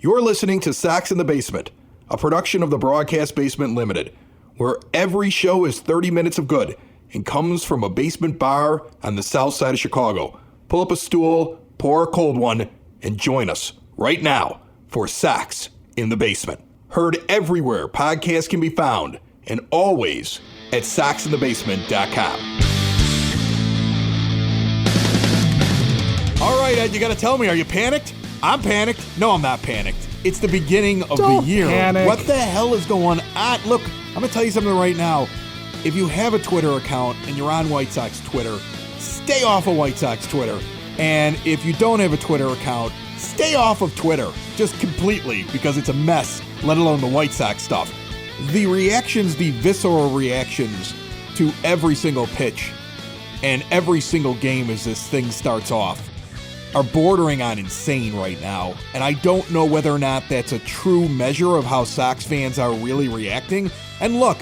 You're listening to Sox in the Basement, a production of the Broadcast Basement Limited, where every show is 30 minutes of good and comes from a basement bar on the south side of Chicago. Pull up a stool, pour a cold one, and join us right now for Sox in the Basement. Heard everywhere podcasts can be found, and always at soxinthebasement.com. All right, Ed, you got to tell me, are you panicked? I'm panicked. No, I'm not panicked. It's the beginning of the year. Panic. What the hell is going on? Look, I'm going to tell you something right now. If you have a Twitter account and you're on White Sox Twitter, stay off of White Sox Twitter. And if you don't have a Twitter account, stay off of Twitter just completely, because it's a mess, let alone the White Sox stuff. The reactions, the visceral reactions to every single pitch and every single game as this thing starts off are bordering on insane right now. And I don't know whether or not that's a true measure of how Sox fans are really reacting. And look,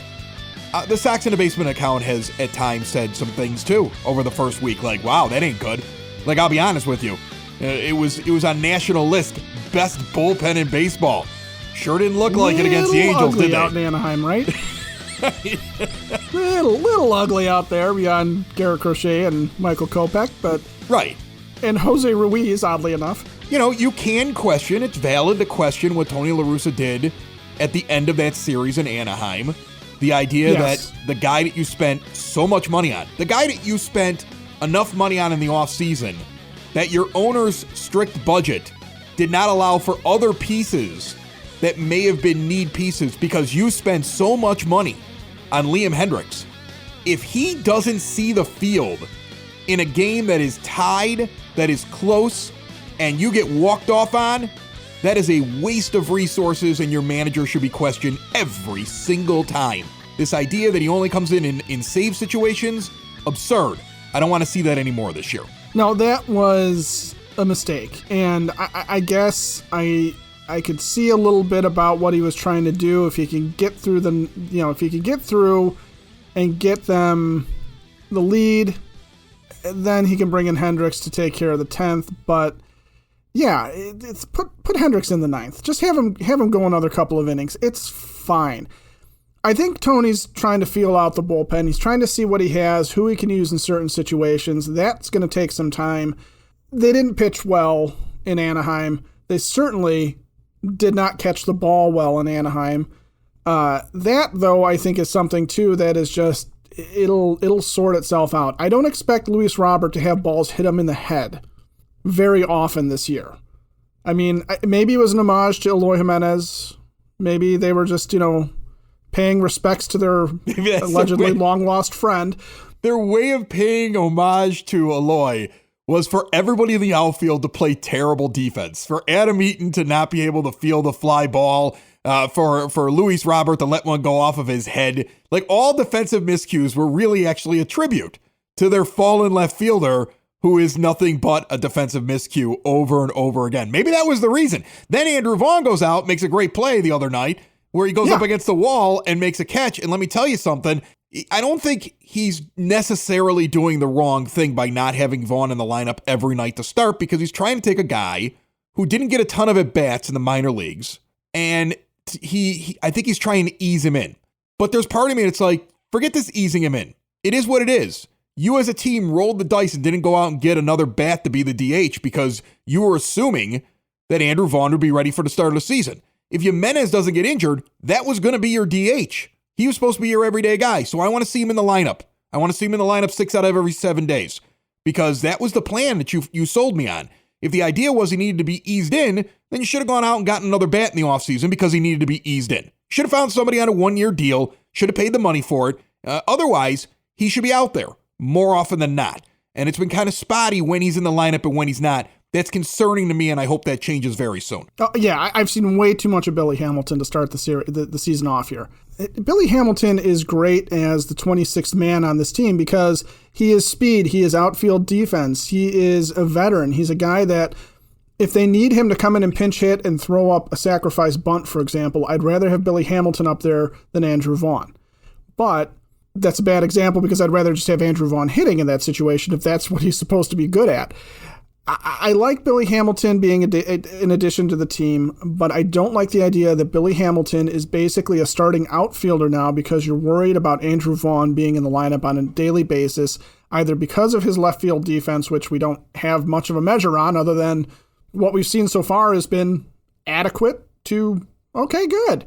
the Sox in the Basement account has at times said some things too over the first week, like, wow, that ain't good. Like, I'll be honest with you. It was on national list, best bullpen in baseball. Sure didn't look like it against the Angels, did they? Out in Anaheim, right? little ugly out there beyond Garrett Crochet and Michael Kopech, but right. And Jose Ruiz, oddly enough. You know, you can question, it's valid to question what Tony La Russa did at the end of that series in Anaheim. The idea that the guy that you spent so much money on, the guy that you spent enough money on in the offseason, that your owner's strict budget did not allow for other pieces that may have been need pieces because you spent so much money on Liam Hendriks. If he doesn't see the field in a game that is tied, that is close, and you get walked off on, that is a waste of resources, and your manager should be questioned every single time. This idea that he only comes in save situations, absurd. I don't want to see that anymore this year. No, that was a mistake, and I guess I could see a little bit about what he was trying to do. If he can get through if he can get through and get them the lead, then he can bring in Hendriks to take care of the 10th. But yeah, it's put Hendriks in the 9th. Just have him go another couple of innings. It's fine. I think Tony's trying to feel out the bullpen. He's trying to see what he has, who he can use in certain situations. That's going to take some time. They didn't pitch well in Anaheim. They certainly did not catch the ball well in Anaheim. That, though, I think is something, too, that is just, it'll sort itself out. I don't expect Luis Robert to have balls hit him in the head very often this year. I mean, maybe it was an homage to Eloy Jimenez. Maybe they were just, paying respects to their allegedly long-lost friend. Their way of paying homage to Eloy was for everybody in the outfield to play terrible defense, for Adam Eaton to not be able to field a fly ball, for Luis Robert to let one go off of his head. Like, all defensive miscues were really actually a tribute to their fallen left fielder, who is nothing but a defensive miscue over and over again. Maybe that was the reason. Then Andrew Vaughn goes out, makes a great play the other night, where he goes up against the wall and makes a catch. And let me tell you something, I don't think he's necessarily doing the wrong thing by not having Vaughn in the lineup every night to start, because he's trying to take a guy who didn't get a ton of at-bats in the minor leagues, and I think he's trying to ease him in. But there's part of me that's like, forget this easing him in. It is what it is. You as a team rolled the dice and didn't go out and get another bat to be the DH because you were assuming that Andrew Vaughn would be ready for the start of the season. If Jimenez doesn't get injured, that was going to be your DH. He was supposed to be your everyday guy, so I want to see him in the lineup. I want to see him in the lineup 6 out of every 7 days, because that was the plan that you sold me on. If the idea was he needed to be eased in, then you should have gone out and gotten another bat in the offseason because he needed to be eased in. Should have found somebody on a 1-year deal, should have paid the money for it. Otherwise, he should be out there more often than not. And it's been kind of spotty when he's in the lineup and when he's not. That's concerning to me, and I hope that changes very soon. Yeah, I've seen way too much of Billy Hamilton to start the season off here. Billy Hamilton is great as the 26th man on this team because he is speed, he is outfield defense, he is a veteran. He's a guy that if they need him to come in and pinch hit and throw up a sacrifice bunt, for example, I'd rather have Billy Hamilton up there than Andrew Vaughn. But that's a bad example because I'd rather just have Andrew Vaughn hitting in that situation if that's what he's supposed to be good at. I like Billy Hamilton being an addition to the team, but I don't like the idea that Billy Hamilton is basically a starting outfielder now because you're worried about Andrew Vaughn being in the lineup on a daily basis, either because of his left field defense, which we don't have much of a measure on other than what we've seen so far has been adequate to okay, good.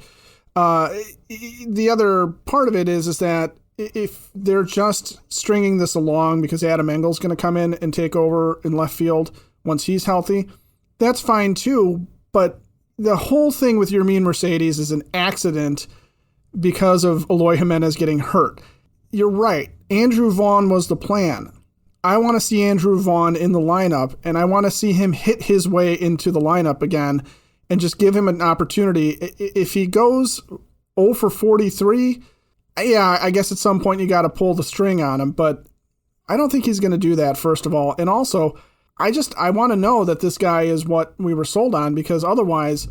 The other part of it is that if they're just stringing this along because Adam Engel's going to come in and take over in left field once he's healthy, that's fine too. But the whole thing with Yermin Mercedes is an accident because of Eloy Jimenez getting hurt. You're right. Andrew Vaughn was the plan. I want to see Andrew Vaughn in the lineup, and I want to see him hit his way into the lineup again and just give him an opportunity. If he goes 0 for 43, yeah, I guess at some point you got to pull the string on him, but I don't think he's going to do that, first of all. And also, I want to know that this guy is what we were sold on, because otherwise,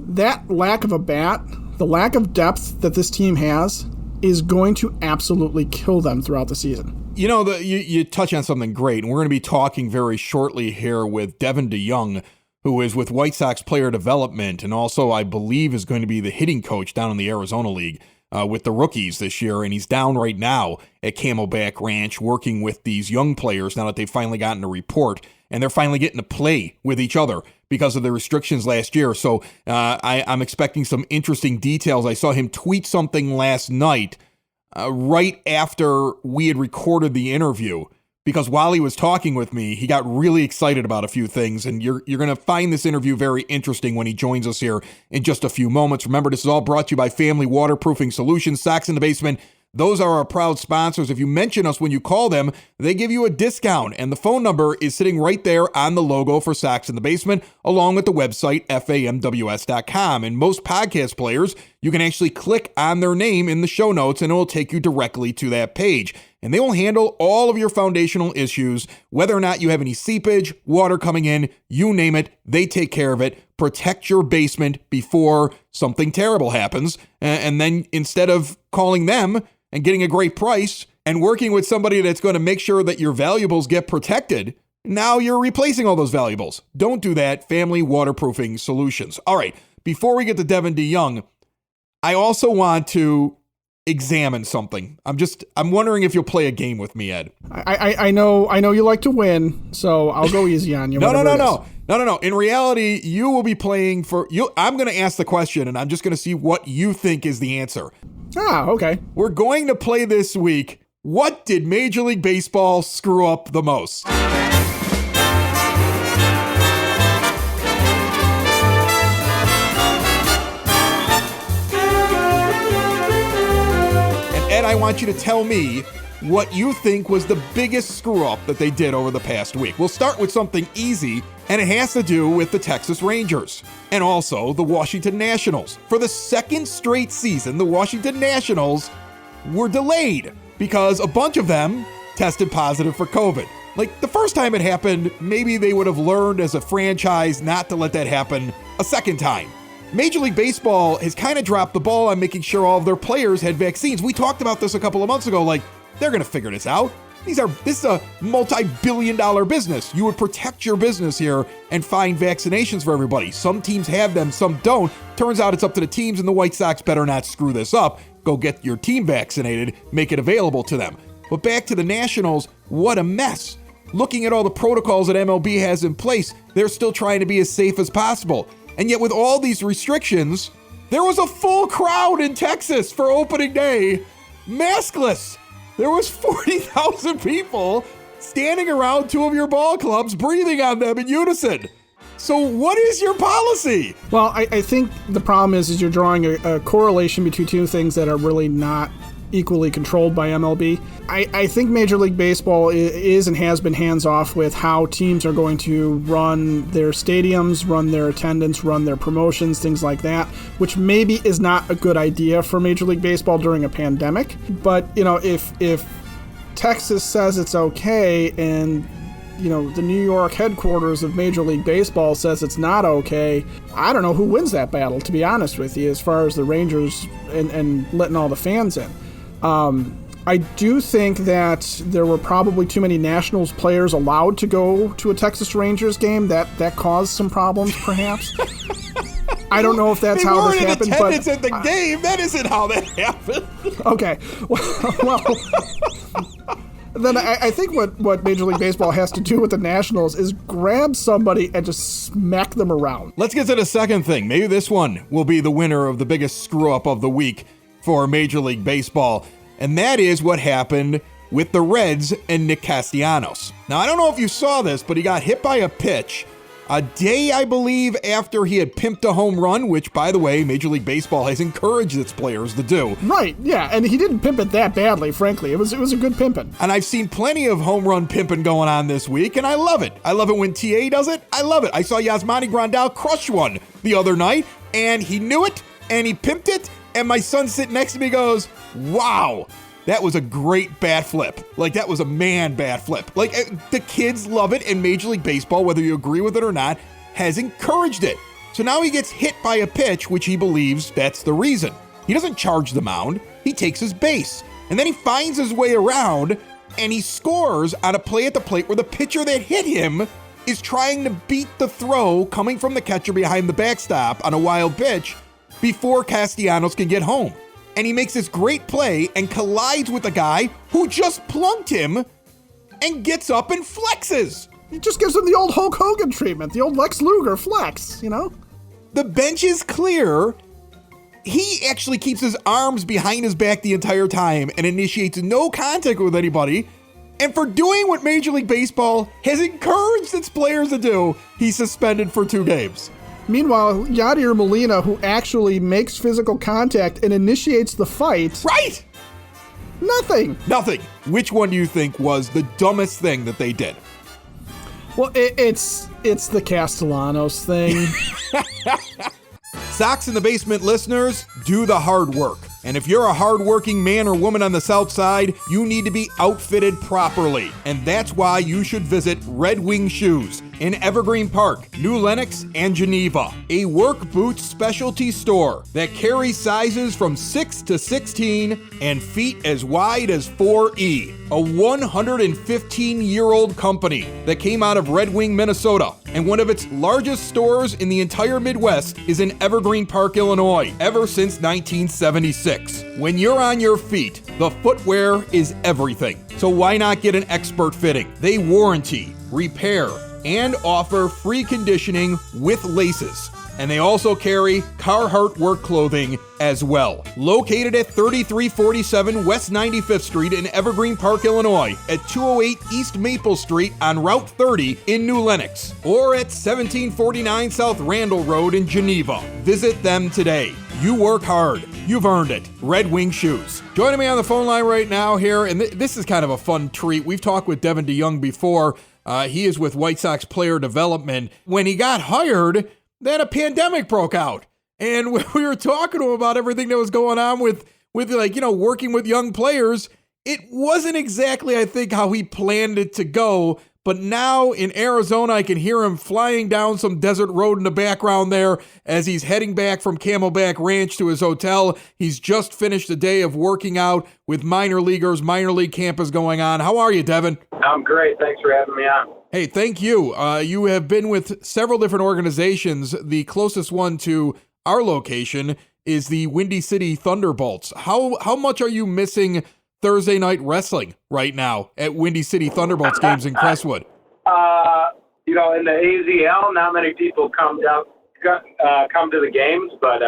that lack of a bat, the lack of depth that this team has, is going to absolutely kill them throughout the season. You know, you touch on something great, and we're going to be talking very shortly here with Devin DeYoung, who is with White Sox Player Development, and also, I believe, is going to be the hitting coach down in the Arizona League. With the rookies this year, and he's down right now at Camelback Ranch working with these young players now that they've finally gotten a report, and they're finally getting to play with each other because of the restrictions last year. So I'm expecting some interesting details. I saw him tweet something last night right after we had recorded the interview, because while he was talking with me, he got really excited about a few things, and you're going to find this interview very interesting when he joins us here in just a few moments. Remember, this is all brought to you by Family Waterproofing Solutions, Sox in the Basement. Those are our proud sponsors. If you mention us when you call them, they give you a discount, and the phone number is sitting right there on the logo for Sox in the Basement, along with the website, famws.com. And most podcast players, you can actually click on their name in the show notes, and it will take you directly to that page. And they will handle all of your foundational issues, whether or not you have any seepage, water coming in, you name it, they take care of it. Protect your basement before something terrible happens. And then instead of calling them and getting a great price and working with somebody that's going to make sure that your valuables get protected, now you're replacing all those valuables. Don't do that. Family Waterproofing Solutions. All right, before we get to Devin DeYoung, I also want to examine something. I'm wondering if you'll play a game with me, Ed. I know you like to win, so I'll go easy on you. No. In reality, you will be playing for you. I'm going to ask the question, and I'm just going to see what you think is the answer. Ah, okay. We're going to play this week. What did Major League Baseball screw up the most? And I want you to tell me what you think was the biggest screw-up that they did over the past week. We'll start with something easy, and it has to do with the Texas Rangers and also the Washington Nationals. For the second straight season, the Washington Nationals were delayed because a bunch of them tested positive for COVID. Like, the first time it happened, maybe they would have learned as a franchise not to let that happen a second time. Major League Baseball has kind of dropped the ball on making sure all of their players had vaccines. We talked about this a couple of months ago, like, they're going to figure this out. This is a multi-billion-dollar business. You would protect your business here and find vaccinations for everybody. Some teams have them, some don't. Turns out it's up to the teams, and the White Sox better not screw this up. Go get your team vaccinated, make it available to them. But back to the Nationals, what a mess. Looking at all the protocols that MLB has in place, they're still trying to be as safe as possible. And yet with all these restrictions, there was a full crowd in Texas for opening day, maskless. There was 40,000 people standing around two of your ball clubs, breathing on them in unison. So what is your policy? Well, I think the problem is you're drawing a correlation between two things that are really not equally controlled by MLB. I think Major League Baseball is and has been hands-off with how teams are going to run their stadiums, run their attendance, run their promotions, things like that, which maybe is not a good idea for Major League Baseball during a pandemic. But, if Texas says it's okay and the New York headquarters of Major League Baseball says it's not okay, I don't know who wins that battle, to be honest with you, as far as the Rangers and letting all the fans in. I do think that there were probably too many Nationals players allowed to go to a Texas Rangers game. That caused some problems, perhaps. I don't know if that's how this happened. They weren't in attendance at the game. That isn't how that happened. Okay. Well then I think what Major League Baseball has to do with the Nationals is grab somebody and just smack them around. Let's get to the second thing. Maybe this one will be the winner of the biggest screw-up of the week for Major League Baseball, and that is what happened with the Reds and Nick Castellanos. Now, I don't know if you saw this, but he got hit by a pitch a day, I believe, after he had pimped a home run, which, by the way, Major League Baseball has encouraged its players to do. Right, yeah, and he didn't pimp it that badly, frankly. It was a good pimping. And I've seen plenty of home run pimping going on this week, and I love it. I love it when TA does it. I love it. I saw Yasmani Grandal crush one the other night, and he knew it, and he pimped it, and my son sitting next to me goes, wow, that was a great bat flip. Like, that was a man bat flip. Like, the kids love it, and Major League Baseball, whether you agree with it or not, has encouraged it. So now he gets hit by a pitch, which he believes that's the reason. He doesn't charge the mound. He takes his base. And then he finds his way around, and he scores on a play at the plate where the pitcher that hit him is trying to beat the throw coming from the catcher behind the backstop on a wild pitch before Castellanos can get home. And he makes this great play and collides with a guy who just plunked him and gets up and flexes. He just gives him the old Hulk Hogan treatment, the old Lex Luger flex, you know? The bench is clear. He actually keeps his arms behind his back the entire time and initiates no contact with anybody. And for doing what Major League Baseball has encouraged its players to do, he's suspended for 2 games. Meanwhile, Yadier Molina, who actually makes physical contact and initiates the fight... Right! Nothing. Which one do you think was the dumbest thing that they did? Well, it's the Castellanos thing. Sox in the Basement listeners, do the hard work. And if you're a hardworking man or woman on the South Side, you need to be outfitted properly. And that's why you should visit Red Wing Shoes in Evergreen Park, New Lenox, and Geneva. A work boots specialty store that carries sizes from 6 to 16 and feet as wide as 4E. A 115-year-old company that came out of Red Wing, Minnesota. And one of its largest stores in the entire Midwest is in Evergreen Park, Illinois, ever since 1976. When you're on your feet, the footwear is everything. So why not get an expert fitting? They warranty, repair, and offer free conditioning with laces. And they also carry Carhartt work clothing as well. Located at 3347 West 95th Street in Evergreen Park, Illinois, at 208 East Maple Street on Route 30 in New Lenox, or at 1749 South Randall Road in Geneva. Visit them today. You work hard. You've earned it. Red Wing Shoes. Joining me on the phone line right now here, and this is kind of a fun treat. We've talked with Devin DeYoung before. He is with White Sox Player Development. When he got hired, then a pandemic broke out. And we were talking to him about everything that was going on with working with young players. It wasn't exactly, I think, how he planned it to go. But now in Arizona, I can hear him flying down some desert road in the background there as he's heading back from Camelback Ranch to his hotel. He's just finished a day of working out with minor leaguers. Minor league camp is going on. How are you, Devin? I'm great. Thanks for having me on. Hey, thank you. You have been with several different organizations. The closest one to our location is the Windy City Thunderbolts. How much are you missing Thursday night wrestling right now at Windy City Thunderbolts games in Crestwood? In the AZL, not many people come to the games, but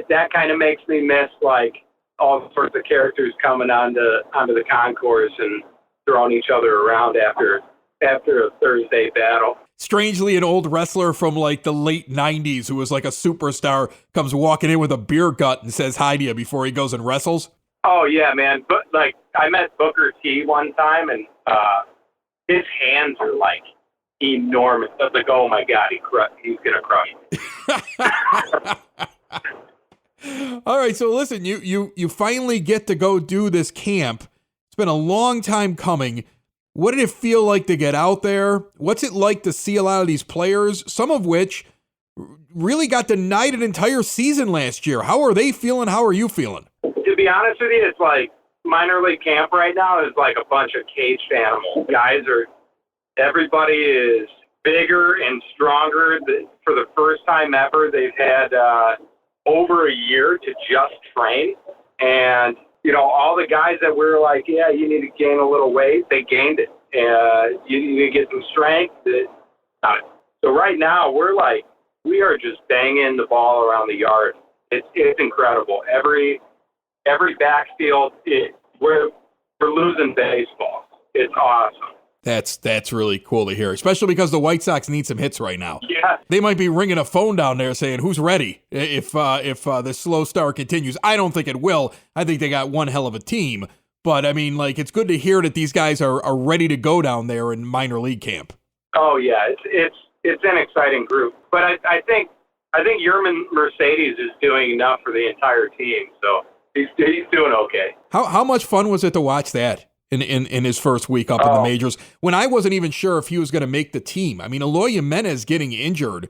that kind of makes me miss like all sorts of characters coming onto the concourse and throwing each other around after a Thursday battle. Strangely, an old wrestler from like the late 90s who was like a superstar comes walking in with a beer gut and says hi to you before he goes and wrestles. Oh, yeah, man. But like I met Booker T one time, and his hands are like enormous. I was like, oh, my God, he's going to crush me. All right, so listen, you finally get to go do this camp. It's been a long time coming. What did it feel like to get out there? What's it like to see a lot of these players, some of which really got denied an entire season last year? How are they feeling? How are you feeling? To be honest with you, it's like minor league camp right now is like a bunch of caged animals. Everybody is bigger and stronger. For the first time ever, they've had over a year to just train. And, all the guys that were like, yeah, you need to gain a little weight, they gained it. You need to get some strength. So right now, we are just banging the ball around the yard. It's incredible. Every backfield, we're losing baseball. It's awesome. That's really cool to hear, especially because the White Sox need some hits right now. Yeah. They might be ringing a phone down there saying, who's ready if the slow start continues. I don't think it will. I think they got one hell of a team. But, I mean, it's good to hear that these guys are ready to go down there in minor league camp. Oh, yeah. It's an exciting group. But I think Yerman Mercedes is doing enough for the entire team. So he's doing okay. How much fun was it to watch that in his first week up in the majors when I wasn't even sure if he was going to make the team? I mean, Eloy Jimenez getting injured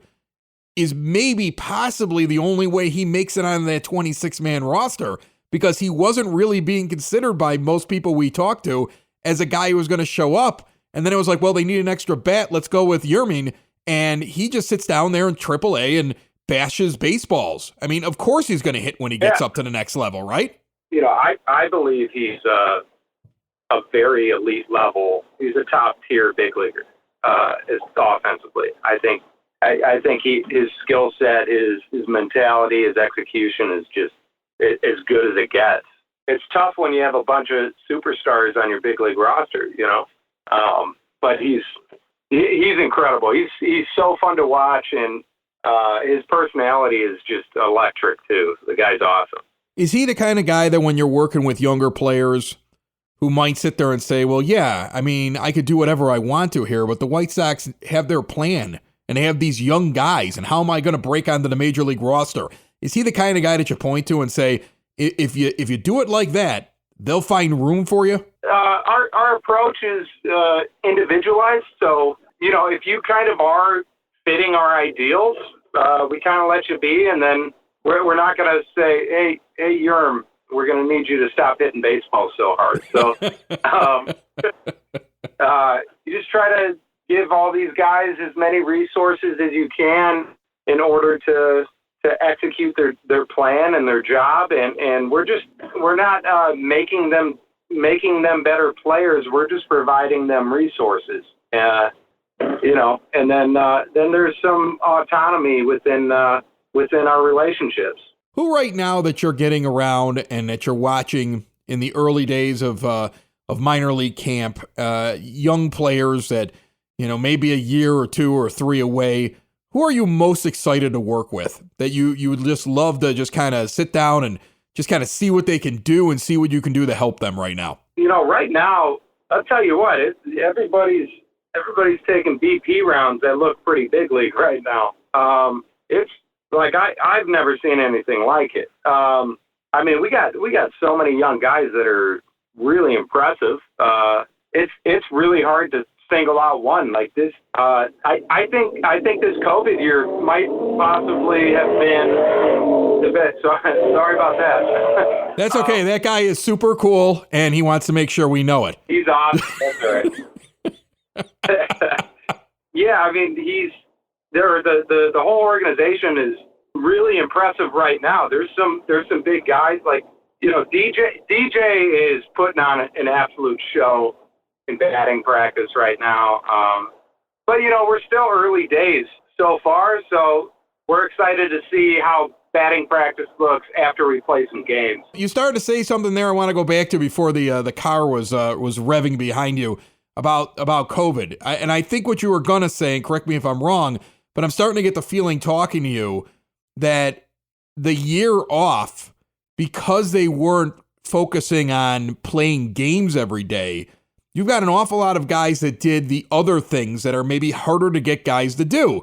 is maybe possibly the only way he makes it on that 26-man roster, because he wasn't really being considered by most people we talked to as a guy who was going to show up. And then it was like, well, they need an extra bat. Let's go with Yermin. And he just sits down there in AAA and bashes baseballs. I mean, of course he's going to hit when he gets up to the next level, right? I believe he's a very elite level. He's a top tier big leaguer offensively. I think his skill set, his mentality, his execution is just as good as it gets. It's tough when you have a bunch of superstars on your big league roster, but he's incredible. He's so fun to watch, and his personality is just electric too. The guy's awesome. Is he the kind of guy that when you're working with younger players who might sit there and say, well, yeah, I mean, I could do whatever I want to here, but the White Sox have their plan and they have these young guys, and how am I going to break onto the major league roster? Is he the kind of guy that you point to and say, if you do it like that, they'll find room for you? Our approach is individualized. So, if you kind of are fitting our ideals, we kind of let you be, and then we're not going to say, hey, Yerm, we're going to need you to stop hitting baseball so hard. So you just try to give all these guys as many resources as you can in order to execute their plan and their job. And we're not making them better players. We're just providing them resources. And then there's some autonomy within our relationships. Who right now that you're getting around and that you're watching in the early days of minor league camp, young players that, maybe a year or two or three away, who are you most excited to work with that you would just love to just kind of sit down and just kind of see what they can do and see what you can do to help them right now? Right now, I'll tell you what, everybody's taking BP rounds that look pretty big league right now. It's like I've never seen anything like it. I mean, we got so many young guys that are really impressive. It's really hard to single out one like this. I think this COVID year might possibly have been the best. So, sorry about that. That's okay. That guy is super cool, and he wants to make sure we know it. He's awesome. That's all right. Yeah, I mean, the whole organization is really impressive right now. There's some big guys like, DJ is putting on an absolute show in batting practice right now. But we're still early days so far, so we're excited to see how batting practice looks after we play some games. You started to say something there I want to go back to before the car was revving behind you about COVID. And I think what you were going to say, and correct me if I'm wrong, but I'm starting to get the feeling talking to you that the year off, because they weren't focusing on playing games every day, you've got an awful lot of guys that did the other things that are maybe harder to get guys to do.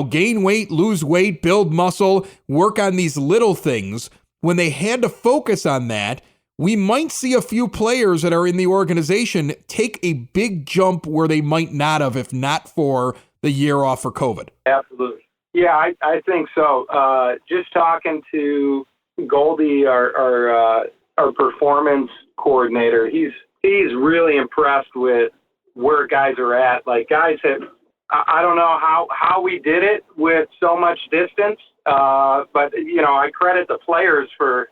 Gain weight, lose weight, build muscle, work on these little things. When they had to focus on that, we might see a few players that are in the organization take a big jump where they might not have if not for the year off for COVID. Absolutely. Yeah, I think so. Just talking to Goldie, our our performance coordinator. He's really impressed with where guys are at. Like, guys have, I don't know how we did it with so much distance, but I credit the players for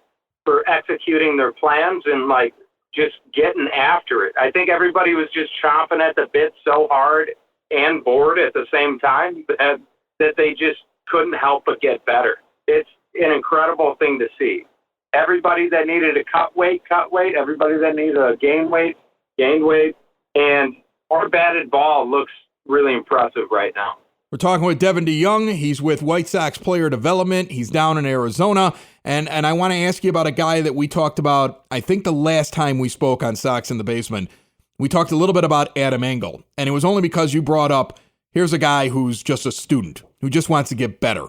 executing their plans and like just getting after it. I think everybody was just chomping at the bit so hard and bored at the same time that they just couldn't help but get better. It's an incredible thing to see. Everybody that needed to cut weight. Everybody that needed to gain weight, gained weight. And our batted ball looks really impressive right now. We're talking with Devin DeYoung. He's with White Sox Player Development. He's down in Arizona. And I want to ask you about a guy that we talked about, I think the last time we spoke on Sox in the Basement. We talked a little bit about Adam Engel. And it was only because you brought up, here's a guy who's just a student, who just wants to get better.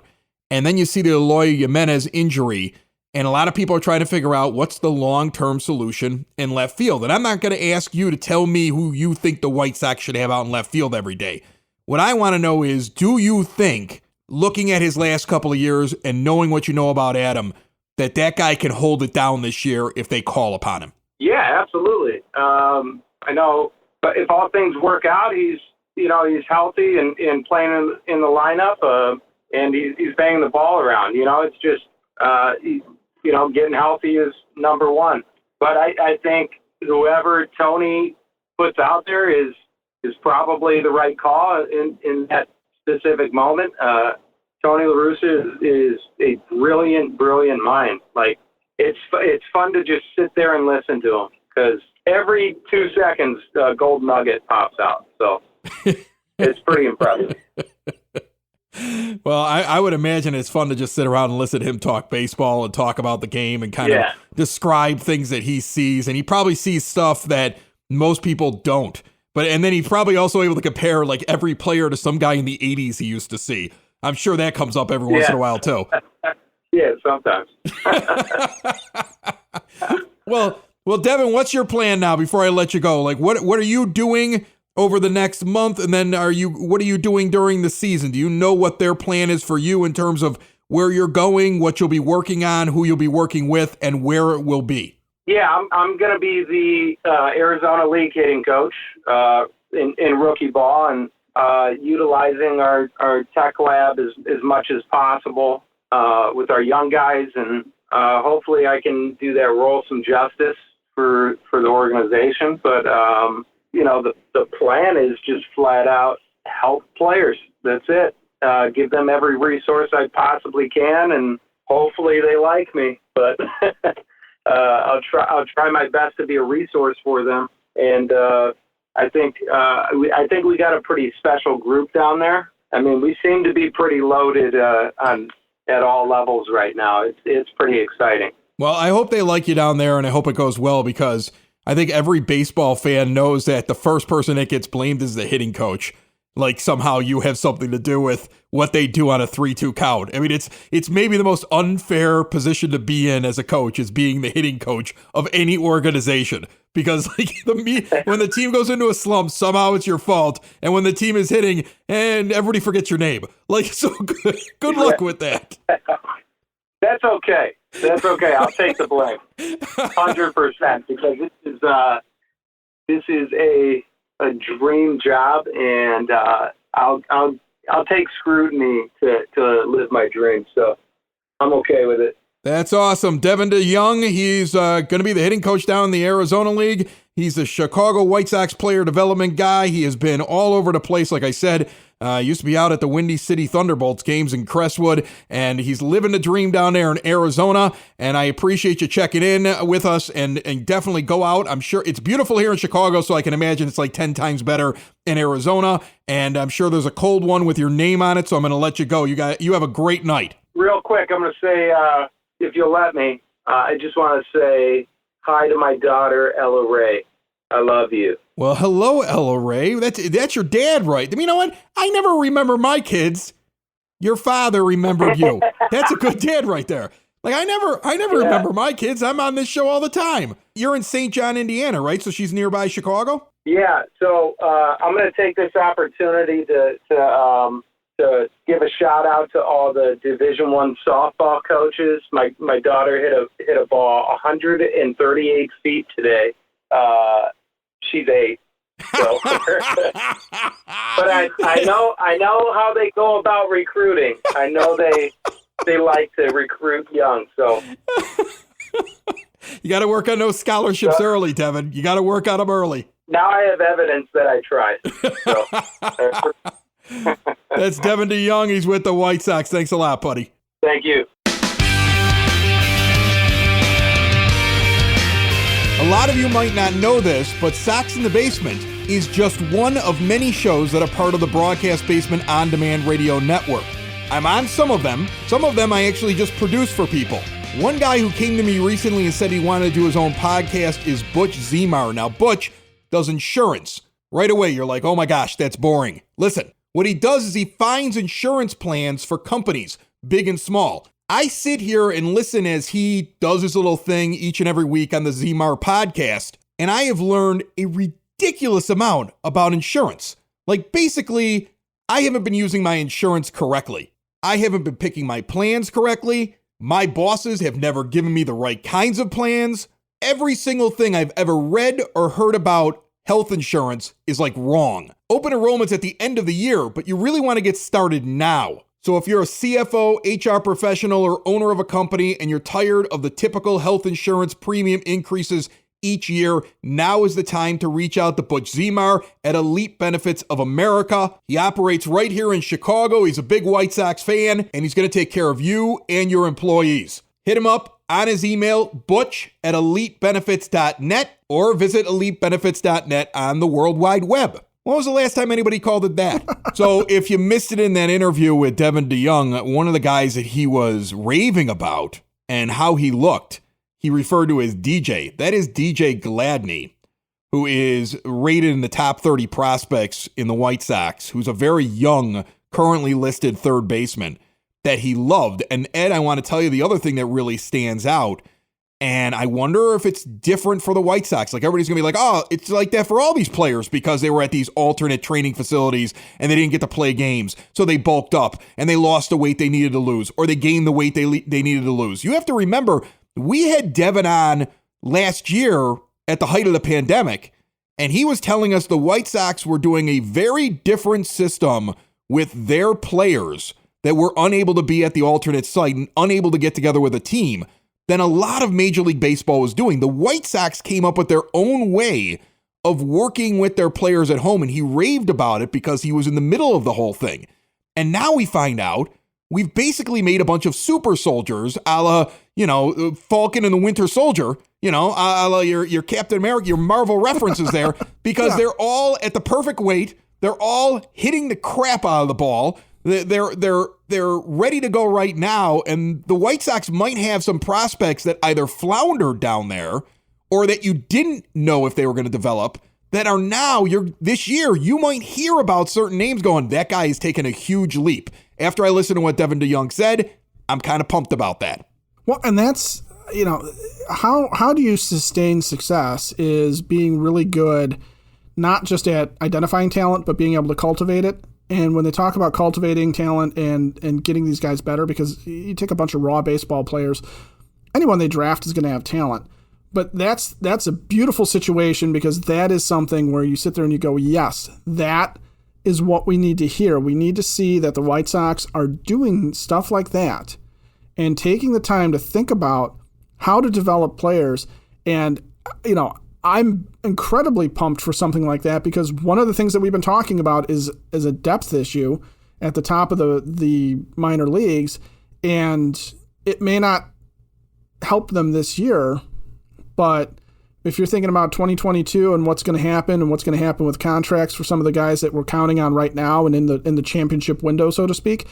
And then you see the Eloy Jimenez injury, and a lot of people are trying to figure out what's the long-term solution in left field. And I'm not going to ask you to tell me who you think the White Sox should have out in left field every day. What I want to know is, do you think, looking at his last couple of years and knowing what you know about Adam, that guy can hold it down this year if they call upon him? Yeah, absolutely. I know, but if all things work out, he's healthy and playing in the lineup, and he's banging the ball around. It's just, getting healthy is number one. But I think whoever Tony puts out there is probably the right call in that specific moment. Tony La Russa is a brilliant mind. Like, it's fun to just sit there and listen to him, because every 2 seconds a gold nugget pops out. So it's pretty impressive. Well, I would imagine it's fun to just sit around and listen to him talk baseball and talk about the game and kind of describe things that he sees. And he probably sees stuff that most people don't. And then he's probably also able to compare like every player to some guy in the 80s he used to see. I'm sure that comes up every once in a while too. Yeah, sometimes. Well, Devin, what's your plan now before I let you go? Like, what are you doing over the next month? And then what are you doing during the season? Do you know what their plan is for you in terms of where you're going, what you'll be working on, who you'll be working with, and where it will be? Yeah, I'm going to be the Arizona League hitting coach in rookie ball, and utilizing our tech lab as much as possible with our young guys, and hopefully I can do that role some justice for the organization. But the plan is just flat out help players. That's it. Give them every resource I possibly can, and hopefully they like me. But I'll try my best to be a resource for them. And I think we got a pretty special group down there. I mean, we seem to be pretty loaded at all levels right now. It's pretty exciting. Well, I hope they like you down there, and I hope it goes well, because I think every baseball fan knows that the first person that gets blamed is the hitting coach. Like, somehow you have something to do with what they do on a 3-2 count. I mean, it's maybe the most unfair position to be in as a coach, is being the hitting coach of any organization. Because like when the team goes into a slump, somehow it's your fault. And when the team is hitting, and everybody forgets your name. Like, so good luck with that. That's okay. I'll take the blame, 100%, because this is a dream job, and I'll take scrutiny to live my dream. So I'm okay with it. That's awesome. Devin DeYoung, he's going to be the hitting coach down in the Arizona League. He's a Chicago White Sox player development guy. He has been all over the place, like I said. Used to be out at the Windy City Thunderbolts games in Crestwood, and he's living the dream down there in Arizona. And I appreciate you checking in with us, and definitely go out. I'm sure it's beautiful here in Chicago, so I can imagine it's like 10 times better in Arizona. And I'm sure there's a cold one with your name on it, so I'm going to let you go. You have a great night. Real quick, I'm going to say, if you'll let me, I just want to say hi to my daughter, Ella Ray. I love you. Well, hello, Ella Ray. That's your dad, right? I mean, you know what? I never remember my kids. Your father remembered you. That's a good dad right there. Like, I never remember my kids. I'm on this show all the time. You're in St. John, Indiana, right? So she's nearby Chicago? Yeah. So I'm going to take this opportunity to to give a shout out to all the Division I softball coaches. My daughter hit a ball 138 feet today. She's 8. So. But I know how they go about recruiting. I know they like to recruit young. So you got to work on those scholarships early, Devin. You got to work on them early. Now I have evidence that I tried. So. That's Devin DeYoung. He's with the White Sox. Thanks a lot, buddy. Thank you. A lot of you might not know this, but Sox in the Basement is just one of many shows that are part of the Broadcast Basement On Demand Radio Network. I'm on some of them. Some of them I actually just produce for people. One guy who came to me recently and said he wanted to do his own podcast is Butch Zemar. Now, Butch does insurance. Right away, you're like, oh my gosh, that's boring. Listen, what he does is he finds insurance plans for companies, big and small. I sit here and listen as he does his little thing each and every week on the Zemar podcast, and I have learned a ridiculous amount about insurance. Like, basically, I haven't been using my insurance correctly. I haven't been picking my plans correctly. My bosses have never given me the right kinds of plans. Every single thing I've ever read or heard about health insurance is like wrong. Open enrollment's at the end of the year, but you really want to get started now. So if you're a CFO, HR professional, or owner of a company and you're tired of the typical health insurance premium increases each year, now is the time to reach out to Butch Zemar at Elite Benefits of America. He operates right here in Chicago. He's a big White Sox fan, and he's going to take care of you and your employees. Hit him up on his email, butch@elitebenefits.net, or visit elitebenefits.net on the World Wide Web. When was the last time anybody called it that? So if you missed it in that interview with Devin DeYoung, one of the guys that he was raving about and how he looked, he referred to as DJ. That is DJ Gladney, who is rated in the top 30 prospects in the White Sox, who's a very young, currently listed third baseman that he loved. And Ed, I want to tell you the other thing that really stands out, and I wonder if it's different for the White Sox. Like, everybody's going to be like, oh, it's like that for all these players because they were at these alternate training facilities and they didn't get to play games. So they bulked up and they lost the weight they needed to lose, or they gained the weight they needed to lose. You have to remember, we had Devin on last year at the height of the pandemic, and he was telling us the White Sox were doing a very different system with their players that were unable to be at the alternate site and unable to get together with a team than a lot of Major League Baseball was doing. The White Sox came up with their own way of working with their players at home, and he raved about it because he was in the middle of the whole thing. And now we find out we've basically made a bunch of super soldiers, a la, Falcon and the Winter Soldier, a la your Captain America, your Marvel references there, because they're all at the perfect weight. They're all hitting the crap out of the ball. They're ready to go right now, and the White Sox might have some prospects that either floundered down there or that you didn't know if they were going to develop that are now, this year, you might hear about certain names going, that guy is taking a huge leap. After I listened to what Devin DeYoung said, I'm kind of pumped about that. Well, and that's, how do you sustain success is being really good, not just at identifying talent, but being able to cultivate it. And when they talk about cultivating talent and getting these guys better, because you take a bunch of raw baseball players, anyone they draft is going to have talent. But that's a beautiful situation, because that is something where you sit there and you go, yes, that is what we need to hear. We need to see that the White Sox are doing stuff like that and taking the time to think about how to develop players. And, I'm incredibly pumped for something like that, because one of the things that we've been talking about is a depth issue at the top of the minor leagues, and it may not help them this year, but if you're thinking about 2022 and what's going to happen with contracts for some of the guys that we're counting on right now and in the championship window, so to speak,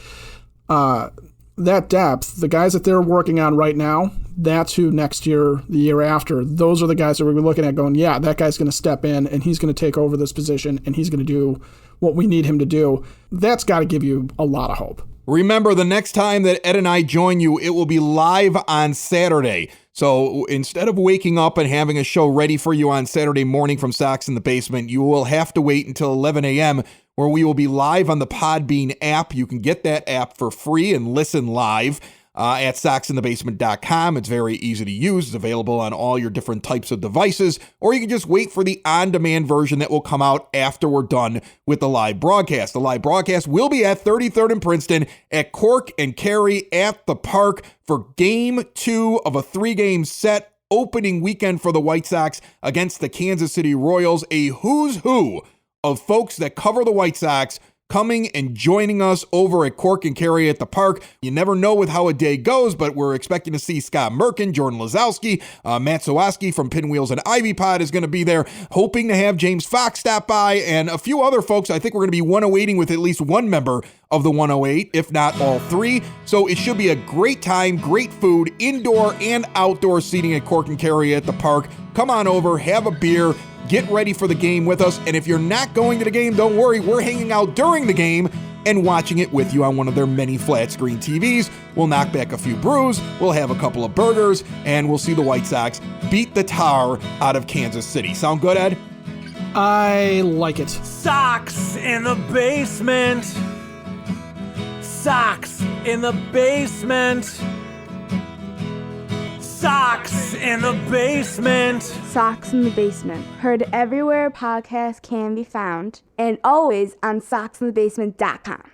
that depth, the guys that they're working on right now, that's who next year, the year after, those are the guys that we're looking at going, yeah, that guy's going to step in and he's going to take over this position and he's going to do what we need him to do. That's got to give you a lot of hope. Remember, the next time that Ed and I join you, it will be live on Saturday. So instead of waking up and having a show ready for you on Saturday morning from Sox in the Basement, you will have to wait until 11 a.m. where we will be live on the Podbean app. You can get that app for free and listen live at soxinthebasement.com. It's very easy to use. It's available on all your different types of devices, or you can just wait for the on-demand version that will come out after we're done with the live broadcast. The live broadcast will be at 33rd and Princeton at Cork and Carey at the Park for Game 2 of a 3-game set opening weekend for the White Sox against the Kansas City Royals. A who's who of folks that cover the White Sox coming and joining us over at Cork and Carey at the Park. You never know with how a day goes, but we're expecting to see Scott Merkin, Jordan Lazowski, Matt Sawaski from Pinwheels and Ivy Pod is going to be there, hoping to have James Fox stop by, and a few other folks. I think we're going to be 108ing with at least one member of the 108, if not all three. So it should be a great time, great food, indoor and outdoor seating at Cork and Carey at the Park. Come on over, have a beer, get ready for the game with us. And if you're not going to the game, don't worry. We're hanging out during the game and watching it with you on one of their many flat screen TVs. We'll knock back a few brews. We'll have a couple of burgers, and we'll see the White Sox beat the tar out of Kansas City. Sound good, Ed? I like it. Sox in the basement. Sox in the basement. Sox in the basement. Sox in the Basement. Heard everywhere podcasts can be found, and always on soxinthebasement.com.